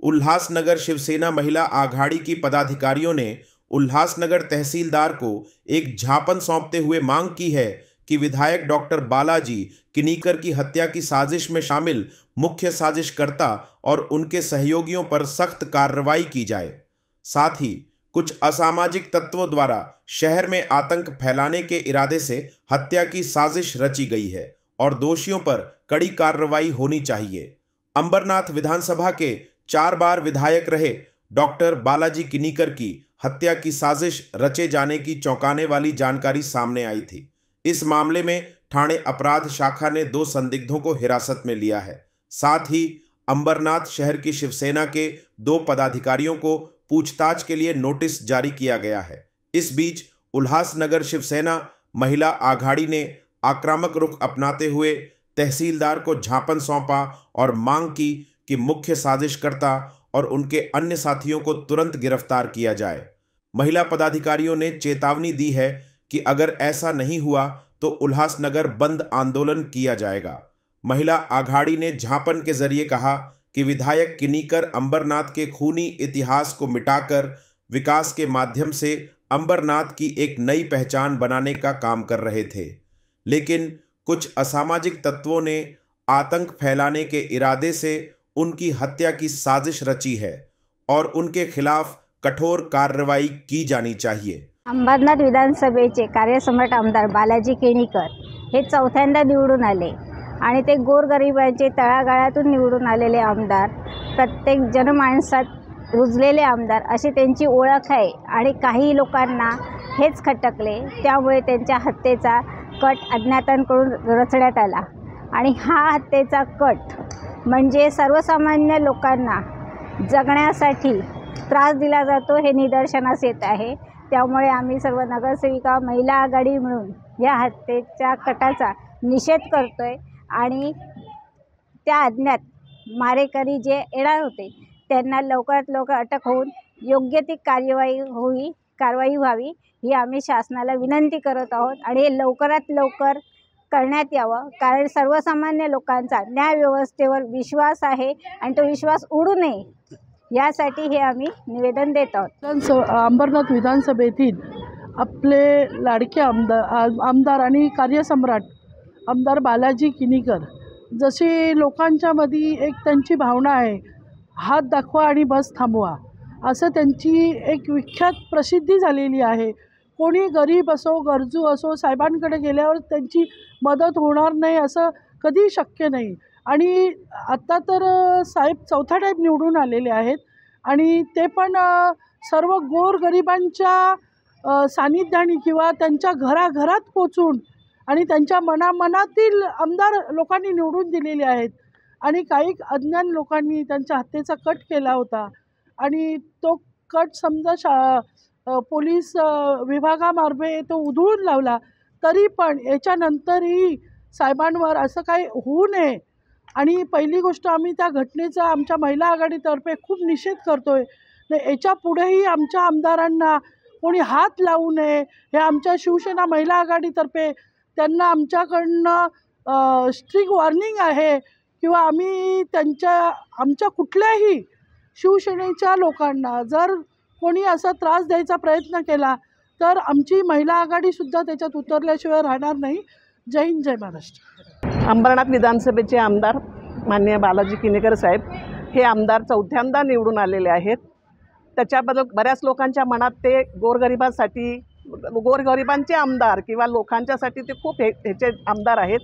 उल्हासनगर शिवसेना महिला आघाड़ी की पदाधिकारियों ने उल्हासनगर तहसीलदार को एक ज्ञापन सौंपते हुए मांग की है कि विधायक डॉक्टर बालाजी किनीकर की हत्या की साजिश में शामिल मुख्य साजिशकर्ता और उनके सहयोगियों पर सख्त कार्रवाई की जाए। साथ ही कुछ असामाजिक तत्वों द्वारा शहर में आतंक फैलाने के इरादे से हत्या की साजिश रची गई है और दोषियों पर कड़ी कार्रवाई होनी चाहिए। अंबरनाथ विधानसभा के 4 बार विधायक रहे डॉक्टर बालाजी किनीकर की हत्या की साजिश रचे जाने की चौंकाने वाली जानकारी सामने आई थी। इस मामले में ठाणे अपराध शाखा ने 2 संदिग्धों को हिरासत में लिया है। साथ ही अंबरनाथ शहर की शिवसेना के 2 पदाधिकारियों को पूछताछ के लिए नोटिस जारी किया गया है। इस बीच उल्हासनगर शिवसेना महिला आघाड़ी ने आक्रामक रुख अपनाते हुए तहसीलदार को ज्ञापन सौंपा और मांग की कि मुख्य साजिशकर्ता और उनके अन्य साथियों को तुरंत गिरफ्तार किया जाए। महिला पदाधिकारियों ने चेतावनी दी है कि अगर ऐसा नहीं हुआ तो उल्हासनगर बंद आंदोलन किया जाएगा। महिला आघाड़ी ने ज्ञापन के जरिए कहा कि विधायक किनीकर अंबरनाथ के खूनी इतिहास को मिटाकर विकास के माध्यम से अंबरनाथ की एक नई पहचान बनाने का काम कर रहे थे, लेकिन कुछ असामाजिक तत्वों ने आतंक फैलाने के इरादे से उनकी हत्या की साजिश रची है और उनके खिलाफ कठोर कार्रवाई की जानी चाहिए। अंबरनाथ विधानसभेचे कार्यसम्राट आमदार बालाजी किनीकर हे 4थ्यांदा निवडून आले आणि ते गोरगरिबांचे तळागाळातून निवडून आलेले आमदार, प्रत्येक जनमानसात रुजलेले आमदार अशी त्यांची ओळख आहे आणि काही लोकांना हेच खटकले, त्यामुळे त्यांच्या हत्येचा कट अज्ञातांकडून रचण्यात आला आणि हा हत्येचा कट म्हणजे सर्वसामान्य लोकांना जगण्यासाठी त्रास दिला जातो हे निदर्शनास येत आहे। त्यामुळे आम्ही सर्व नगरसेविका महिला आघाडी मिळून या हत्येच्या कटाचा निषेध करतोय आणि त्या अज्ञात मारेकरी जे येणार होते त्यांना लवकरात लवकर अटक होऊन योग्य ती कारवाई व्हावी ही आम्ही शासनाला विनंती करत आहोत आणि हे लवकरात लवकर करण्यात यावं, कारण सर्वसामान्य लोकांचा न्याय व्यवस्थेवर विश्वास आहे आणि तो विश्वास उडू नये यासाठी हे आम्ही निवेदन देत आहोत। अंबरनाथ विधानसभेतील आपले लाडके आमदार आणि कार्यसम्राट आमदार बालाजी किनीकर जशी लोकांच्यामध्ये एक त्यांची भावना आहे, हात दाखवा आणि बस थांबवा, असं त्यांची एक विख्यात प्रसिद्धी झालेली आहे। कोणी गरीब असो गरजू असो साहेबांकडे गेल्यावर त्यांची मदत होणार नाही असं कधी शक्य नाही। आणि आत्ता तर साहेब 4था टाईम निवडून आलेले आहेत आणि ते पण सर्व गोरगरिबांच्या सानिध्याने किंवा त्यांच्या घराघरात पोचून आणि त्यांच्या मनामनातील आमदार लोकांनी निवडून दिलेले आहेत आणि काही अज्ञान लोकांनी त्यांच्या हत्येचा कट केला होता आणि तो कट समजा पोलीस विभागामार्फे तो उधळून लावला, तरी पण याच्यानंतरही साहेबांवर असं काही होऊ नये आणि पहिली गोष्ट आम्ही त्या घटनेचा आमच्या महिला आघाडीतर्फे खूप निषेध करतोय। याच्या पुढेही आमच्या आमदारांना कोणी हात लावू नये हे आमच्या शिवसेना महिला आघाडीतर्फे त्यांना आमच्याकडनं स्ट्रिक्ट वॉर्निंग आहे किंवा आम्ही आमच्या कुठल्याही शिवसेनेच्या लोकांना जर कोणी असा त्रास द्यायचा प्रयत्न केला तर आमची महिला आघाडीसुद्धा त्याच्यात उतरल्याशिवाय राहणार नाही। जय हिंद, जय महाराष्ट्र। अंबरनाथ विधानसभेचे आमदार माननीय बालाजी किनीकर साहेब हे आमदार 4थ्यांदा निवडून आलेले आहेत। त्याच्याबद्दल बऱ्याच लोकांच्या मनात ते गोरगरिबांचे आमदार किंवा लोकांच्यासाठी ते खूप ह्याचे आमदार आहेत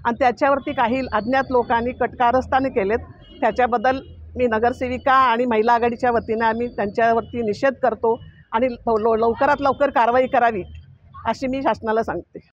आणि त्याच्यावरती काही अज्ञात लोकांनी कटकारस्थाने केलेत। त्याच्याबद्दल मी नगरसेविका आणि महिला आघाडीच्या वतीने आम्ही त्यांच्यावरती निषेध करतो आणि लवकरात लवकर कारवाई करावी अशी मी शासनाला सांगते।